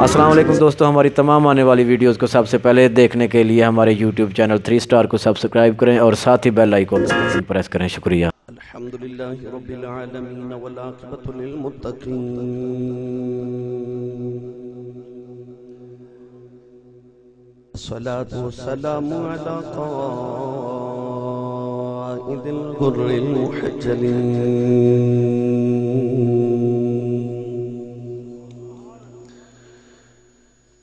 السلام علیکم دوستو، ہماری تمام آنے والی ویڈیوز کو سب سے پہلے دیکھنے کے لیے ہمارے یوٹیوب چینل 3 سٹار کو سبسکرائب کریں اور ساتھ ہی بیل آئیکن پریس کریں۔ شکریہ۔ الحمدللہ رب العالمین والعاقبۃ للمتقین، الصلاة والسلام علی قائد الغر المحجلین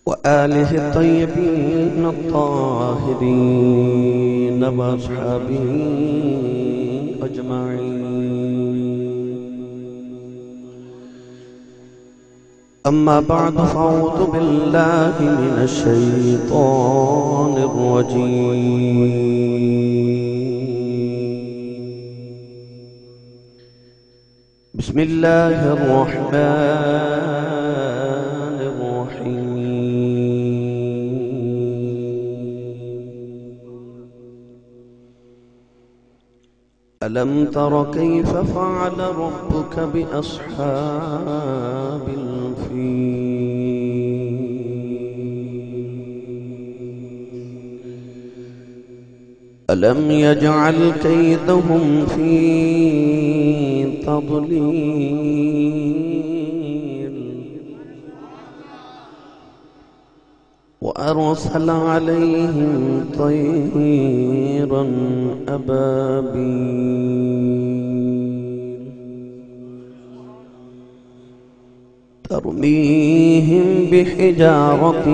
وآلہ الطیبین الطاہرین واصحابہ اجمعین، اما بعد فاعوذ باللہ من الشیطان الرجیم، بسم اللہ الرحمن الرحیم۔ ألم تر كيف فعل ربك بأصحاب الفيل ألم يجعل كيدهم في تضليل وأرسل عليهم طيرا أبابيل ترميهم بحجارة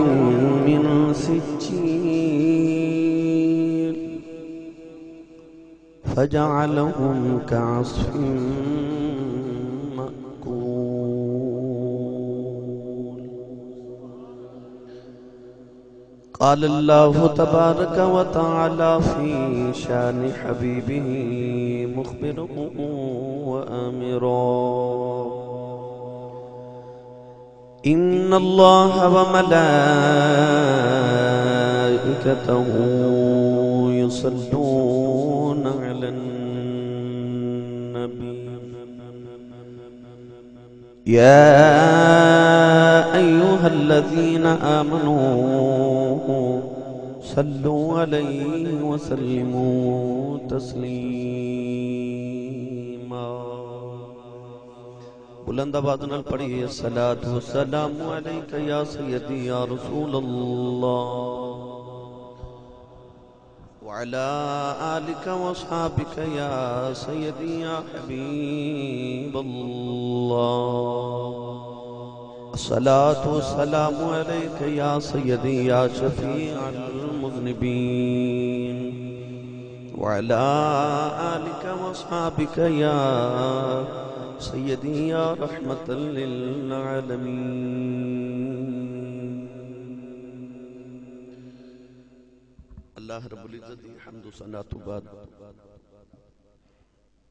من سجيل فجعلهم كعصف مأكول۔ قال الله تبارك وتعالى في شان حبيبه مخبرا وآمرا، إن الله وملائكته يصلون على النبي يا أيها الذين آمنوا صلوا عليه وسلموا تسلیما۔ بلند آواز نال پڑھیے، الصلاۃ والسلام علیک یا سیدی یا رسول اللہ وعلى آلك واصحابك يا سيدي يا حبيب الله، الصلاة والسلام عليك يا سيدي يا شفيع المذنبين وعلى آلك واصحابك يا سيدي يا رحمة للعالمين۔ اللہ رب العزت حمد و ثنا تو بعد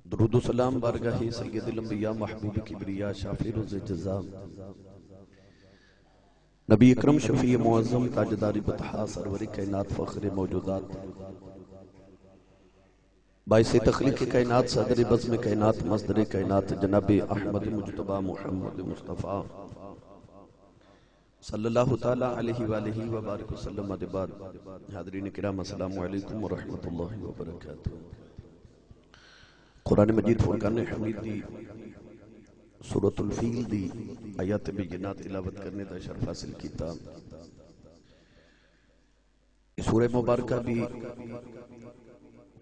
درود و سلام بارگاہ سید الانبیاء محبوب کبریا شافی روز جزا نبی اکرم شفیع معظم تاجدار بطحا سرور کائنات فخر موجودات باعث تخلیق کائنات صدر بزم کائنات مصدر کائنات جناب احمد مجتبی محمد مصطفیٰ صلی اللہ تعالی علیہ وآلہ وبارک وسلم۔ بعد حاضرین کرام السلام علیکم ورحمت اللہ وبرکاتہ۔ قرآن مجید فرقان حمید دی سورۃ الفیل دی آیات بینات تلاوت کرنے دا شرف حاصل کیتا۔ سورہ مبارکہ بھی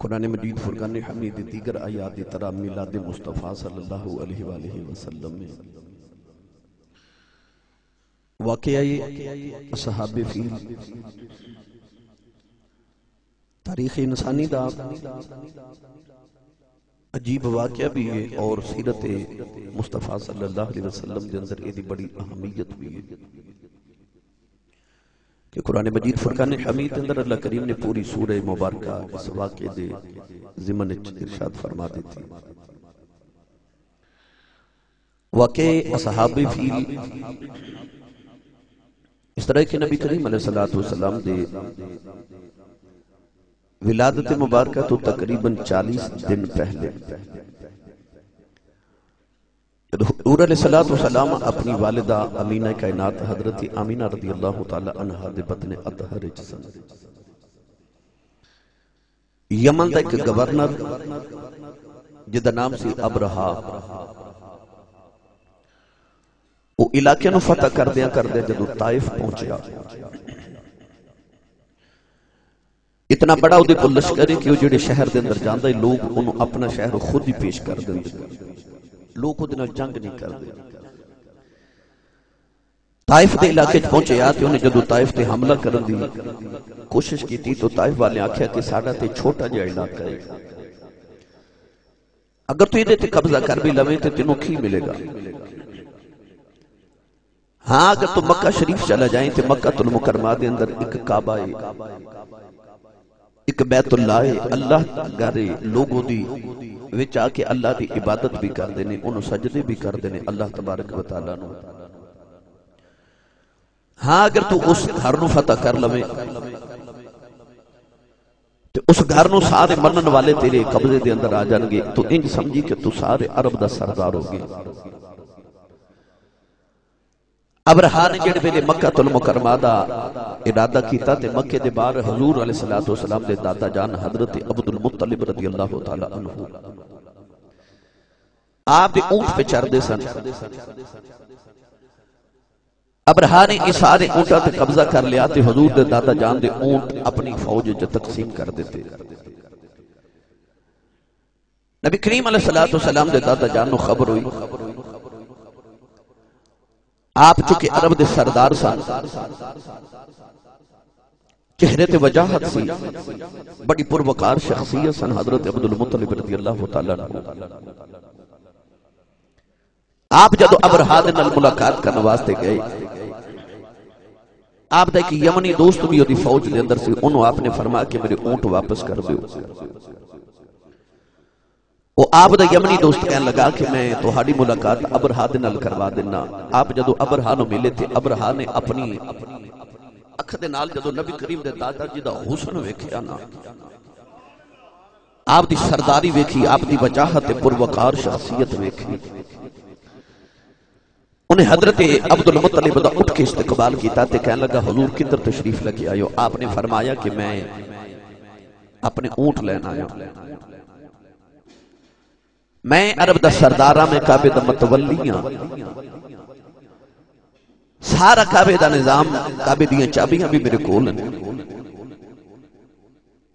قرآن مجید فرقان حمید دیگر آیات دی طرح میلاد مصطفیٰ صلی اللہ علیہ وآلہ وسلم میں واقعی اصحاب فیل تاریخ انسانی دا عجیب واقعہ بھی ہے اور سیرت مصطفیٰ صلی اللہ علیہ وسلم دے اندر ایدی بڑی اہمیت بھی ہے کہ قرآن مجید فرقان حمید اندر اللہ کریم نے پوری سورہ مبارکہ اس واقعے دے ضمن ارشاد فرما دیتی۔ واقعی اصحاب فیل اس طرح کہ نبی کریم علیہ السلام دے ولادت مبارکہ تو تقریباً 40 دن پہلے حضور علیہ السلام اپنی والدہ امینہ کائنات حضرت آمینہ رضی اللہ تعالی عنہ دے بطن اطہر وچ سن۔ یمن دا ایک گورنر جدا نام سی ابرہا، وہ علاقے نو فتح کردیا جدو طائف پہنچیا، اتنا بڑا وہ کو لشکر ہے کہ وہ جڑے شہر دے اندر جاندے لوگ انہوں اپنا شہر خود ہی پیش کر دیں، لوگ خود نال جنگ نہیں کر دیں۔ طائف دے علاقے پہنچے آتے انہیں جدو طائف تے حملہ کرن دی کوشش کی تھی تو طائف والے آکھیا کہ ساڑھا تے چھوٹا جا علاقہ ہے، اگر تو یہ تے قبضہ کر بھی لویں تے تنوں کی ملے گا؟ ہاں اگر تو مکہ شریف چلا جائیں تے مکہ المکرمہ دے اندر ایک کعبہ ہے، ایک بیت اللہ ہے، اللہ گھرے لوگوں دی وچ آ کے اللہ دی عبادت بھی کر دینے، انہوں سجدے بھی کر دینے اللہ تبارک و تعالیٰ نو۔ ہاں اگر تو اس گھر نو فتح کر لویں تو اس گھر نو سارے منن والے تیرے قبضے دے اندر آ جان گے، تو انج سمجھی کہ تو سارے عرب دا سردار ہو گے۔ ابرہا نے جڑے ویلے مکہ المکرمہ دا ارادہ کیتا تے مکے دے باہر حضور علیہ السلام دے دادا جان حضرت عبد المطلب رضی اللہ تعالی عنہ آپ دے اونٹ پہ چڑھ دے سن۔ ابرہا نے اس سارے اونٹاں تے قبضہ کر لیا تے حضور دے دادا جان دے اونٹ اپنی فوج جو تقسیم کر دیتے۔ نبی کریم علیہ السلام دے دادا جان نو خبر ہوئی، آپ چکے عرب دے سردار سن، چہرے تے وجاہت سی، بڑی پروقار شخصیت سن حضرت عبد المطلب رضی اللہ تعالیٰ عنہ۔ آپ جدو ابرہا دے نال ملاقات کرنے واسطے گئے، آپ دا ایک یمنی دوست بھی ہوتی فوج دے اندر سی، انہوں آپ نے فرمایا کہ میرے اونٹ واپس کر دیو۔ وہ آپ دا یمنی دوست کہنے لگا کہ میں تہاڈی ملاقات ابرہا دے نال کروا دینا۔ آپ جدو ابرہا نو ملے تھے، ابرہا نے اپنی اکھ دے نال جدو نبی کریم دے دادا جی دا حسن ویکھیا نا، آپ دی سرداری ویکھی، آپ دی وجاہت پروقار شخصیت ویکھی، انہیں حضرت عبد المطلب دا اٹھ کے استقبال کیتا تے کہنے لگا حضور کدھر تشریف لگے آئے ہو؟ آپ نے فرمایا کہ میں اپنے اونٹ لینا آیا، میں عرب دا سردارہ میں کعبے دا متولیاں، سارا کعبے دا نظام، کعبے دیاں چابیاں بھی میرے کول ہیں،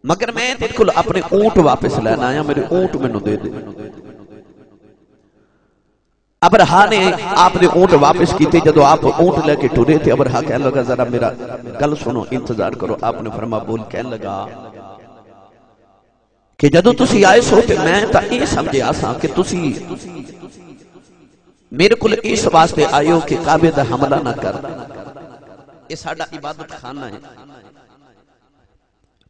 مگر میں تیرے کول اپنے اونٹ واپس لینا آیا، میرے اونٹ میں نو دے دے۔ ابرہا نے آپ نے اونٹ واپس کی تھے، جدو آپ اونٹ لے کے ٹورے تھے، ابرہا کہنے لگا ذرا میرا گل سنو، انتظار کرو۔ آپ نے فرما بول، کہنے لگا کہ جدو تسی آئے سو تے میں تا یہ سمجھے آساں کہ تسی میرے کل اس واسطے آئے ہو کہ کعبے دا حملہ نہ کر، یہ ساڑا عبادت خانہ ہے،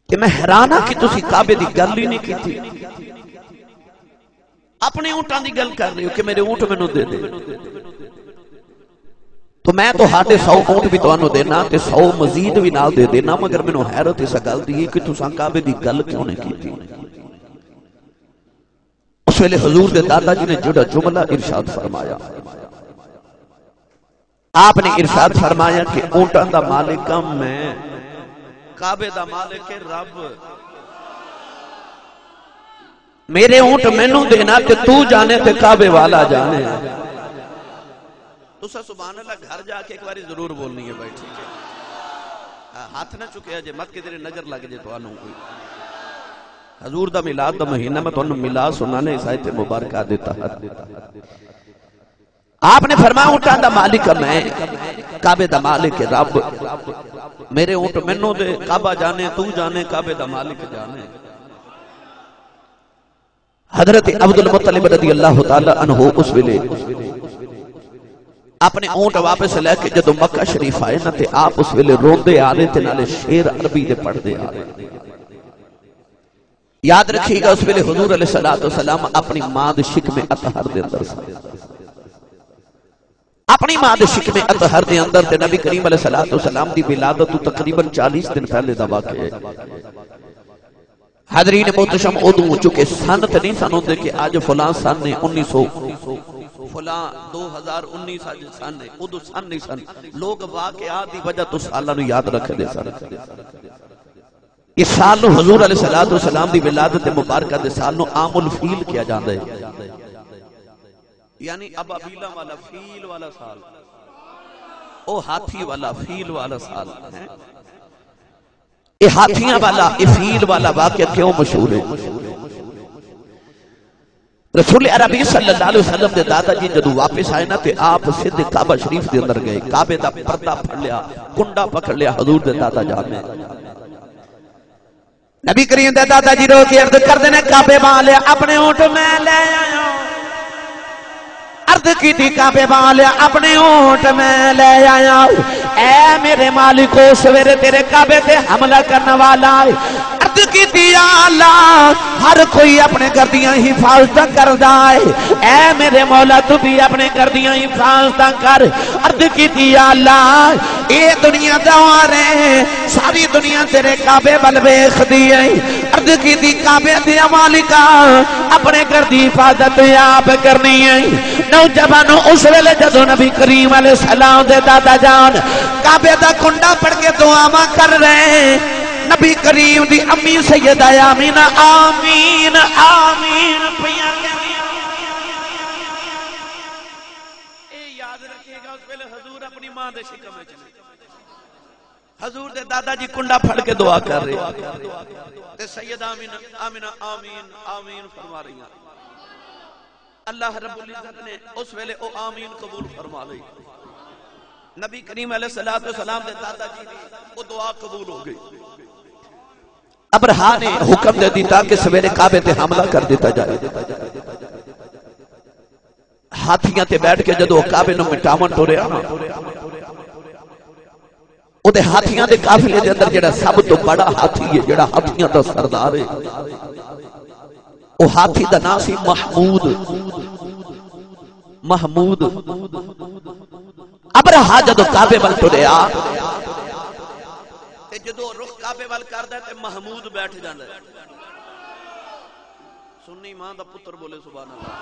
کہ میں حیرانہ کہ تسی کعبے دی گل ہی نہیں کی تھی، اپنے اونٹاں دی گل کر رہے ہو کہ میرے اونٹ میں نو دے دے، تو میں تو ہاٹے 100 اونٹ بھی تو آنو دینا تے 100 مزید بھی نال دے دینا، مگر میں نو حیرت اس گل دی کہ تساں کعبے دی گل کیوں نہیں کی تھی؟ اس ویلے حضور دے دادا جی نے جڑا جملہ ارشاد فرمایا، آپ نے ارشاد فرمایا کہ اونٹاں دا مالکم میں، کعبے دا مالک رب، میرے اونٹ مینوں دینا تے تو جانے تے کعبے والا جانے۔ تو سبحان اللہ گھر جا کے ایک باری ضرور بولنی ہے بھائی، ٹھیک ہے؟ ہاتھ نہ چکے جے، مت کہ تیرے نظر لگ جے تو آنوں کوئی۔ حضور دا میلاد دا مہینہ میں تو انہوں میلاد سنانے اس آیت مبارکہ دیتا ہے۔ آپ نے فرمایا اونٹاں دا مالک میں، کعبے دا مالک رب، میرے اونٹ مینوں دے، کعبہ جانے تو جانے، کعبے دا مالک جانے۔ حضرت عبد المطلب رضی اللہ تعالی عنہ اس ویلے اپنے اونٹ واپس لے کے جدو مکہ شریف آئے نہ تے آپ اس ویلے روندے آ رہے تھے، نالے شیر عربی دے پڑھدے آ رہے۔ یاد رکھیے گا اس ویلے حضور علیہ السلام اپنی ماں دے شکم اطہر دے اندر سے، اپنی ماں دے شکم اطہر دے اندر تے نبی کریم علیہ السلام دی ولادت تقریباً 40 دن پہلے دا واقعہ ہے۔ حضرین محتشم ادوں چکے سن تے نہیں سن ہوندے کہ آج فلاں سن نے فلاں 2019 آج سن ہے ادو سن نہیں سن لوگ واقعات دی وجہ تو سالہ نو یاد رکھ دے سن اس سال نو حضور علیہ السلام دی ولادت مبارکہ دے سال نو عام الفیل کیا جاندہ ہے یعنی اب ابیلہ والا فیل والا سال او ہاتھی والا فیل والا سال ہے یہ ہاتھیاں والا یہ فیل والا واقعہ کیوں مشہور ہے رسول عربی صلی اللہ علیہ وسلم دے دادا جی جدو واپس آئے نا تے آپ سدھ کعبہ شریف دے اندر گئے کعبے دا پردہ پھڑ لیا کنڈا پکڑ لیا حضور دے دادا جان میں نبی کریم دے دادا جی رو کی عرض کر دینے کعبے والے اپنے اونٹ میں لے آیا عرض کی تھی کعبے والے اپنے اونٹ میں لے آیا اے میرے مالکو سویرے تیرے کعبے تے حملہ کرنے والا عرض کی تھی یا اللہ ہر کوئی اپنے گردیاں حفاظت کر دائے اے میرے مولا تو بھی اپنے گردیاں حفاظت کر عرض کی تھی یا اللہ اے دنیا دوارے ساری دنیا تیرے کعبے بلویخ دیئے عرض کی تھی کعبے دیا مالکہ اپنے گردی حفاظت آپ کرنی ہے نوجوانوں اس ویلے جدو نبی کریم علیہ السلام دے دادا جان کعبے دا کنڈا پڑھ کے دعا کر رہے ہیں نبی کریم دی امی سیدہ آمینہ آمین آمین پیا اے یاد رکھے گا اس پہلے حضور اپنی ماں دے شکم میں چلے حضور دے دادا جی کنڈا پھڑ کے دعا کر رہے تے سیدہ آمینہ آمین آمین فرما رہی ہیں اللہ رب العزت نے اس ویلے او آمین قبول فرما لئی نبی کریم علیہ السلام دے دادا جی وہ دعا قبول ہو گئی ابرہا نے حکم دے دی تاکہ سویرے کعبے تے حملہ کر دیتا جائے ہاتھیاں تے بیٹھ کے جدو کعبے نو مٹاون ٹورے آنا او دے ہاتھیاں دے قافلے دے اندر جڑا سب تو بڑا ہاتھی ہے جڑا ہاتھیاں دا سردار ہے او ہاتھی دا نام سی محمود ابرہا جدو کعبے وال ٹریا تے جدو رخ کعبے وال کردا تے محمود بیٹھ جاندا ہے سنی ماں دا پتر بولے سبحان اللہ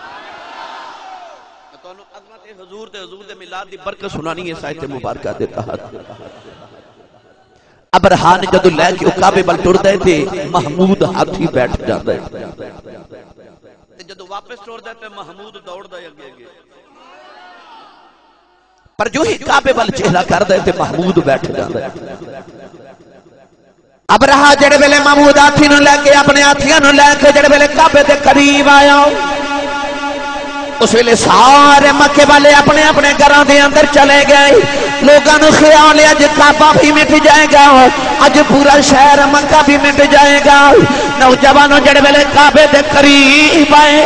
تانوں عظمت حضور دے میلاد دی برکت سنانی ہے سایت مبارکہ دے تحت ابرہا نے جدو لے کے کعبے وال ٹردا تے محمود ہاتھی بیٹھ جاندا ہے تے جدو واپس ٹردا تے محمود دوڑدا ہے اگے پر جو ہی کعبے وال چہرہ کردا ہے تے محمود بیٹھ جاندا ہے ابرہا جڑے ویلے محمود ہاتھی نو لے کے اپنے ہاتھیاں نو لے کے جڑے ویلے کعبے دے قریب آیا اس ویلے سارے مکے والے اپنے اپنے گھراں دے اندر چلے گئے لوگاں نو خیال ہے اج کعبہ بھی مٹ جائے گا اج پورا شہر مکہ بھی مٹ جائے گا نوجوانوں جڑے ویلے کعبے دے قریب آئے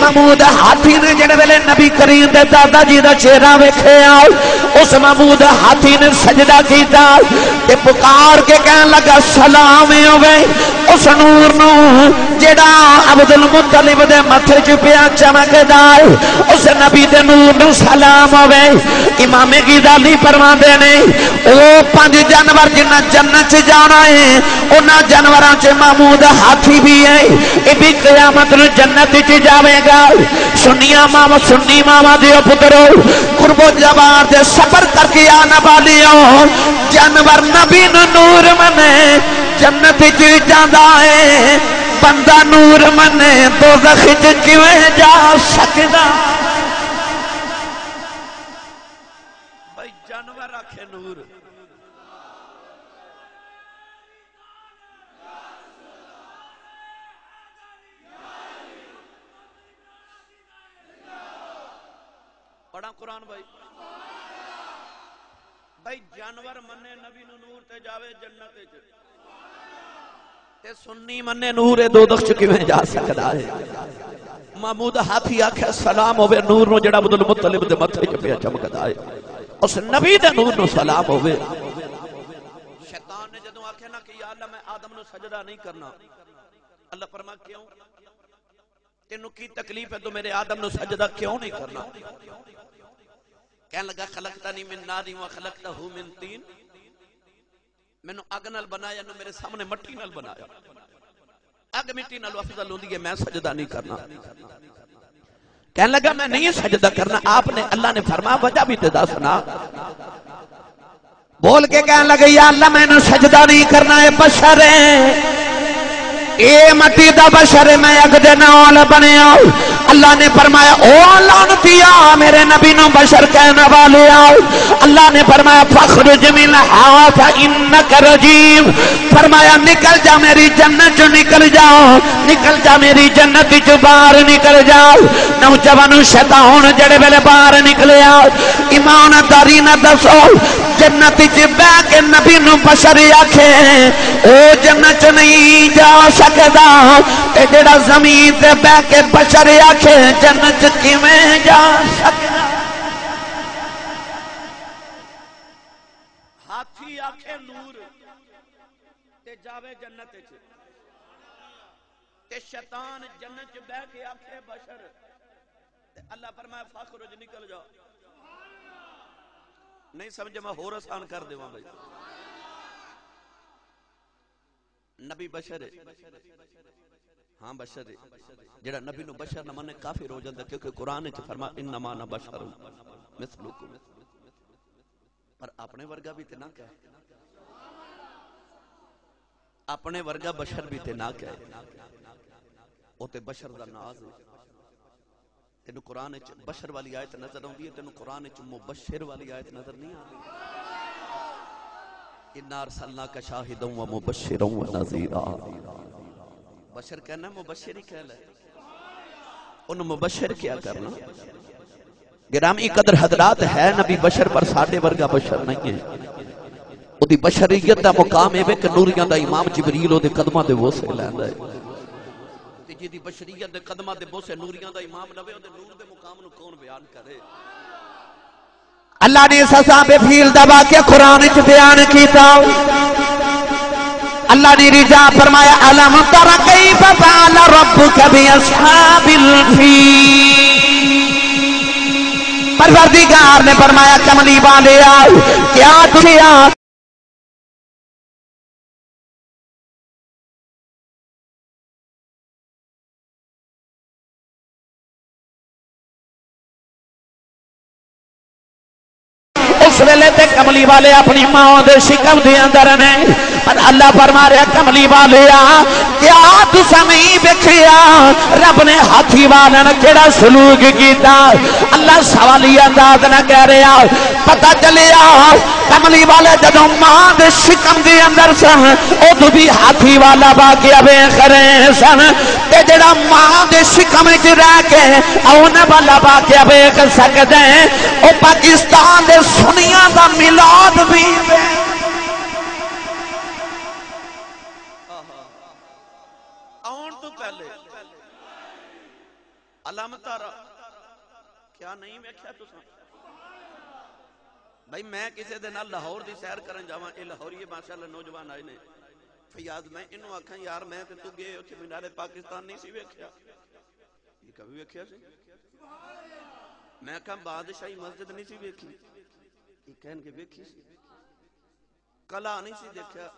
محمود ہاتھی نے جڑے ویلے نبی کریم دے دادا جی دا چہرہ ویکھیا اس محمود ہاتھی نے سجدہ کیتا تے پکار کے کہن لگا سلام ہوے اس نور نو جڑا عبد المطلب دے ماتھے چ پیا چمکدا اس نبی دے نور نو سلام ہوے امام غزالی فرماندے نے او 5 جانور جنہ جنت چ جانا ہے انہاں جانوراں چ محمود ہاتھی بھی ہے اے بھی قیامت نو جنت چ جاوے گا سنیاں ماما سنی ماما دیو پترو قرب و جوار دے سفر کر کے آنا والیوں جانور نبی نو نور منے جنت چ جاندا ہے بندہ نور منے دوزخ چ کیویں جا سکدا بھائی جانور آکھے نور پڑھا قرآن بھائی جانور منے نبی نور تے جاوے جنت تے تے سنی منے نور دوزخ چ کیویں جا سکدا ہے محمود ہاتھی آکھے سلام ہوے نور نو جڑا عبد المطلب دے متھے چ پیا چمکدا ہے اس نبی دے نور نو سلام ہوے شیطان نے جدوں آکھے نا کہ یا اللہ میں آدم نو سجدہ نہیں کرنا اللہ فرما کیوں تینوں کی تکلیف ہے تو میرے آدم نو سجدہ کیوں نہیں کرنا کہنے لگا خلقتنی من نار و خلقتہ من طین میں نے اگ نال بنایا نو میرے سامنے مٹی نال بنایا اگ مٹی نال افضل ہوندی ہے میں سجدہ نہیں کرنا کہنے لگا میں نہیں سجدہ کرنا. آپ نے اللہ نے فرمایا وجہ بھی تے دسنا. بول کے کہنے لگا یا اللہ میں نے سجدہ نہیں کرنا, ہے بشر ہے, اے مٹی دا بشر ہے, میں اگ دے نال بنیا. اللہ نے فرمایا او لعنتیا میرے نبی نو بشر کہنے والے آؤ. اللہ نے فرمایا فخرج منھا فانک رجیم. فرمایا نکل جا میری جنت چ نکل جاؤ, نکل جا میری جنت چ باہر نکل جاؤ. نوجوانو شیطان جڑے ویلے باہر نکلیا ایمانداری نہ دسو جنت چ بہ کے نبی نو بشر آکھے او جنت نہیں جا سکدا, تے جڑا زمین تے بہ کے بشر آکھے جنت کیویں جا سکدا. ہاتھی آکھے نور تے جاوے جنت چ, تے شیطان جنت چ بہ کے آکھے بشر, تے اللہ فرمایا فخرج نکل جا. نہیں سمجھے میں اور آسان کر دیواں بھائی. نبی بشر ہے, ہاں بشر ہے, جڑا نبی نو بشر نہ منے کافر ہو جاندا, کیونکہ قرآن وچ فرمایا انما انا بشر مثلکم. پر اپنے ورگا بھی تے نہ کہے, اپنے ورگا بشر بھی تے نہ کہے, او تے بشر دا ناز ہے. تینو قرآن وچ بشر والی آیت نظر آندی ہے, تینو قرآن وچ مبشر والی آیت نظر نہیں آندی. اِنَّا أَرْسَلْنَاكَ شَاهِدًا وَمُبَشِّرًا وَنَذِيرًا. بشر کہنا مبشر ہی کہہ لے, انہوں مبشر کیا کرنا. گرامی قدر حضرات ہے نبی بشر پر ساڑھے ورگا بشر نہیں ہے. او دی بشریت دا مقام ہے کہ نوریاں دا امام جبریل او دے قدمہ دے وہ سے لیندا ہے. جی دی بشریت دے قدمہ دے وہ سے نوریاں دا امام نوے او دے نور دے مقام نو کون بیان کرے. اللہ نے سزا بے فیل دبا کے قرآن چ بیان کیتا. اللہ نے رجا فرمایا الم تر کیف فعل ربک باصحاب الفیل. پروردگار نے فرمایا کملی والے آؤ کیا دنیا اس ویلے تے کملی والے اپنی ماں دے شکم دے اندر نے. پر اللہ فرما رہا کملی والے کیا تساں نہیں ویکھیا رب نے ہاتھی والے نے کیڑا سلوک کیتا. اللہ سوالیہ انداز نہ کہہ رہا, پتہ چلیا کملی والے جدوں ماں دے شکم دے اندر سن ادو بھی ہاتھی والا واقعہ ویکھ رہے سن, تے جڑا ماں دے شکم وچ رہ کے اون والا واقعہ ویکھ سکدے او پاکستان دے سنیاں دا میلاد بھی آن تو پہلے علامت کیا نہیں ویکھیا تساں بھائی. میں کسی دن لاہور دی سیر کرن جاواں, اے لاہوری ماشاءاللہ نوجوان آئے نے فیاض, میں انہوں آکھاں یار میں تے تو گئے اوتھے مینار پاکستان نہیں سی ویکھیا. یہ کبھی ویکھیا سی؟ میں کہاں بادشاہی مسجد نہیں سی ویکھی, یہ کہن کے ویکھی سی. قلعہ نہیں سی دیکھیا,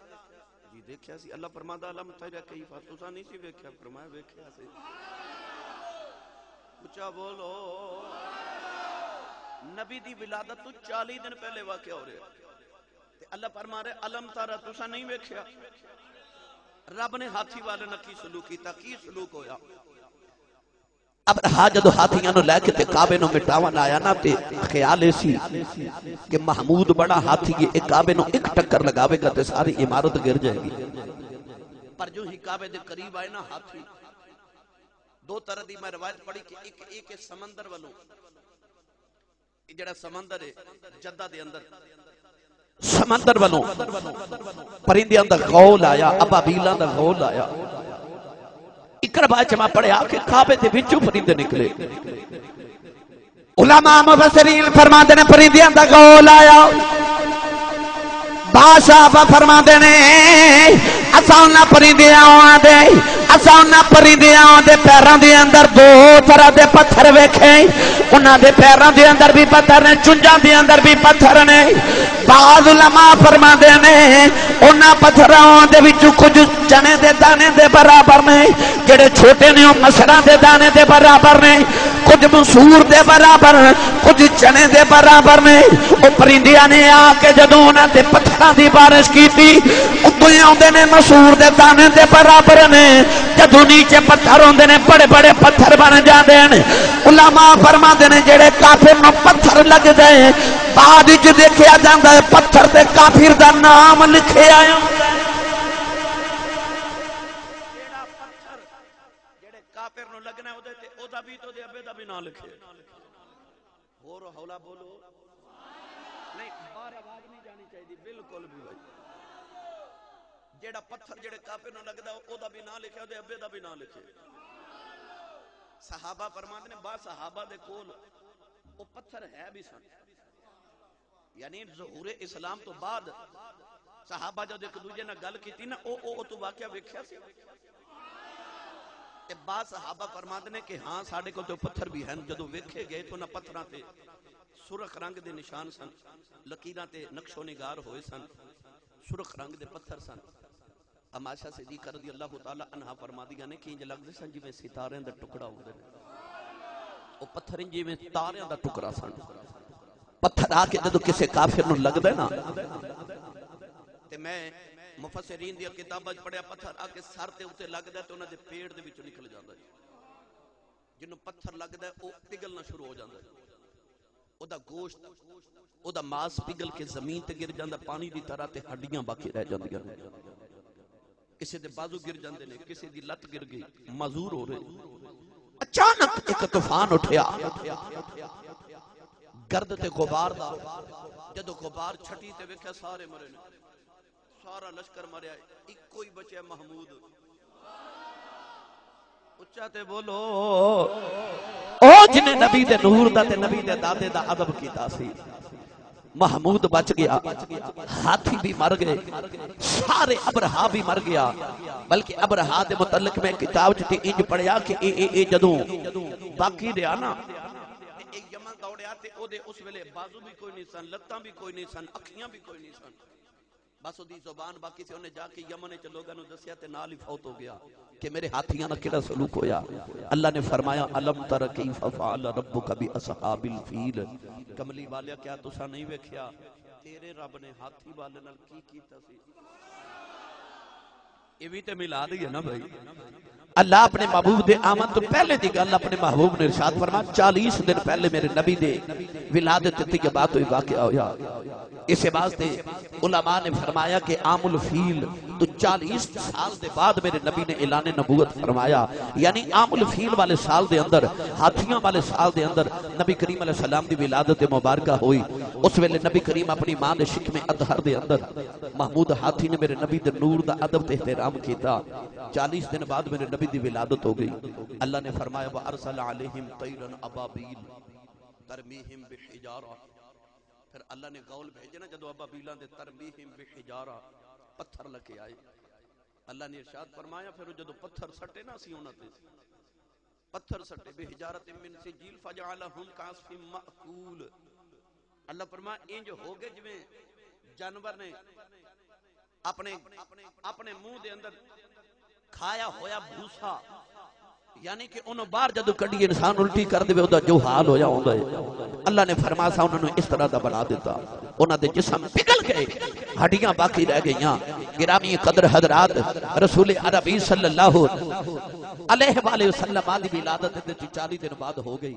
جی دیکھیا سی. اللہ فرماتا علم تیرا کیفا, تساں نہیں سی ویکھیا, فرمایا ویکھیا سی. اچھا بولو. نبی دی ولادت تو 40 دن پہلے واقع ہو رہے, اللہ فرما رہے علم تارا تساں نہیں ویکھیا. رب نے ہاتھی والے نے کی سلوک کیتا, کی سلوک ہویا. اب رہا جدو ہاتھیاں نو لے کے تے کعبے نو مٹاون آیا نا, تے خیال ایسی کہ محمود بڑا ہاتھی یہ ایک کعبے نو ایک ٹکر لگاوے گا تے ساری عمارت گر جائے گی. پر جو ہی کعبے دے قریب آئے نا ہاتھی, دو طرح دی میں روایت پڑھی کہ ایک سمندر والوں, جڑا سمندر ہے جدہ دے اندر, سمندر والوں پرندیاں دا غول آیا, ابابیلاں دا غول آیا. اکر باچ میں پڑھے آکے کعبے دے بچوں پرندے نکلے. علماء مفسرین فرما دینے پرندیاں دا غول آیا. بادشاہ فرما دینے اساں پرندیاں آدے, اساں پرندیاں دے پیراں دے اندر دو طرح دے پتھر ویکھے, انہاں دے پیراں دے اندر بھی پتھر نے, چنجاں دے اندر بھی پتھر نے. بعض علماء فرما دینے انہاں پتھراں دے وچ کچھ چنے دے دانے دے برابر نے، جڑے چھوٹے نے او مسراں دے دانے دے برابر نے، کچھ مسور دے برابر، کچھ چنے دے برابر نے۔ او پرندیاں نے آ کے جدوں انہاں تے پتھراں دی بارش کیتی، اتوں ہی آندے نے مسور دے دانے دے برابر نے، جدوں نیچے پتھر ہوندے نے بڑے بڑے پتھر بن جاندے نے۔ علماء فرماندے نے جڑے کافر نوں پتھر لگ جائے، بعد وچ دیکھیا جاندا ہے پتھر تے کافر دا نام لکھیا ہے۔ جیڑا پتھر جڑے کافر نوں لگنا ہے اودے تے اودا بھی تو دے ابے دا بھی نام لکھے۔ اور ہولا بولو نہیں، باہر آواز نہیں جانی چاہیے بالکل بھی بھائی۔ جیڑا پتھر جڑے کافر نوں لگدا ہے اودا بھی نام لکھے، اودے ابے دا بھی نام لکھے۔ صحابہ فرماندے نے با صحابہ دے کول او پتھر ہے بھی سن، یعنی ظہور اسلام تو بعد صحابہ جب ایک دوجے نہ گل کیتی نا او تو واقعہ ویکھیا سی۔ تے بعد صحابہ فرماندے نے کہ ہاں ساڈے کول تو پتھر بھی ہیں، جدوں ویکھے گئے تو نہ پتھراں تے سرخ رنگ دے نشان سن، لکیراں تے نقش و نگار ہوئے سن، سرخ رنگ دے پتھر سن۔ عائشہ صدیقہ رضی اللہ تعالی عنہا فرمادیاں نے کہ انج لگدے سن جویں ستاریاں دا ٹکڑا ہوندے نے، او پتھر جویں تاریاں دا ٹکڑا سن۔ پتھر آ کے جدوں کسے کافر نوں لگدا ہے نا، تے میں مفسرین دی کتاباں وچ پڑھیا پتھر آ کے سر تے اوتے لگدا ہے تے انہاں دے پیٹ دے وچوں نکل جاندا ہے۔ جنوں پتھر لگدا ہے او پگھلنا شروع ہو جاندا ہے، او دا گوشت او دا ماس پگھل کے زمین تے گر جاندا پانی دی طرح، تے ہڈیاں باقی رہ جاندیاں نے۔ کسی دے بازو گر جاندے نے، کسی دی لت گر گئی، معذور ہو رہے۔ اچانک ایک طوفان اٹھیا، گرد تے غبار دا، جدو غبار چھٹی تے ویکھیا سارے مرے نے، سارا لشکر مریا، ایک کوئی بچے محمود۔ اچھا تے بولو او جنے نبی دے نور دا تے نبی دے دادے دا ادب کیتا سی، محمود بچ گیا، ہاتھی بھی مر گئے، سارے ابرہا بھی مر گیا۔ بلکہ ابرہا دے متعلق میں کتاب چ انج پڑھیا کہ اے جدوں باقی رہیا نا، اے یمن دوڑیا تے او دے اس ویلے بازو بھی کوئی نہیں سن، لتاں بھی کوئی نہیں سن، اکھیاں بھی کوئی نہیں سن، بس دی زبان باقی سے۔ انہیں جا کے یمن چ لوگاں نوں دسیا تے نال ہی فوت ہو گیا کہ میرے ہاتھیاں نال کیڑا سلوک ہویا۔ اللہ نے فرمایا الم تر کیف فعل ربک باصحاب الفیل، کملی والیا کیا تساں نہیں ویکھیا تیرے رب نے ہاتھی والے نال کی کیتا سی؟ یہ بھی تے ملا دی ہے نا بھائی۔ اللہ اپنے محبوب دے آمد تو پہلے دی گل اپنے محبوب نے ارشاد فرمایا 40 دن پہلے میرے نبی دے ولادت تے بات ہوئی، واقعہ ہویا۔ اسے واسطے علماء نے فرمایا کہ عام الفیل تو 40 سال دے بعد میرے نبی نے اعلان نبوت فرمایا، یعنی عام الفیل والے سال دے اندر، ہاتھیاں والے سال دے اندر نبی کریم علیہ السلام دی ولادت مبارکہ ہوئی۔ اس ویلے نبی کریم اپنی ماں دے شکم اطہر دے اندر محمود ہاتھی نے میرے نبی دے نور دا ادب تے احترام کیتا۔ 40 دن بعد میرے نبی دی ولادت ہو گئی۔ اللہ نے فرمایا وَأَرْسَلَ عَلَيْهِمْ طَيْرًا أَبَابِيلَ تَرْمِيهِمْ بِحِجَارَةٍ، پھر اللہ نے غول بھیجے نا جدو ابابیلاں دے ترمیہم بحجارہ پتھر لکے آئے۔ اللہ نے ارشاد فرمایا پھر جدو پتھر سٹے نا سی انہاں تے، پتھر سٹے بحجارۃ من سجیل فجعلہم کعصف مأکول۔ اللہ فرمایا انج ہو گئے جویں جانور نے اپنے منہ دے اندر کھایا ہویا بھوسا، یعنی کہ انہوں باہر جدو کڑی انسان الٹی کر دے دا جو حال ہویا ہوندہ ہے۔ اللہ نے فرمایا سا انہوں نے اس طرح دا بنا دیتا، انہوں دے جسم پگل گئے، ہڈیاں باقی رہ گئیاں۔ گرامی قدر حضرات، رسول عربی صلی اللہ علیہ وآلہ وسلم آدھی ولادت دے 40 دن بعد ہو گئی۔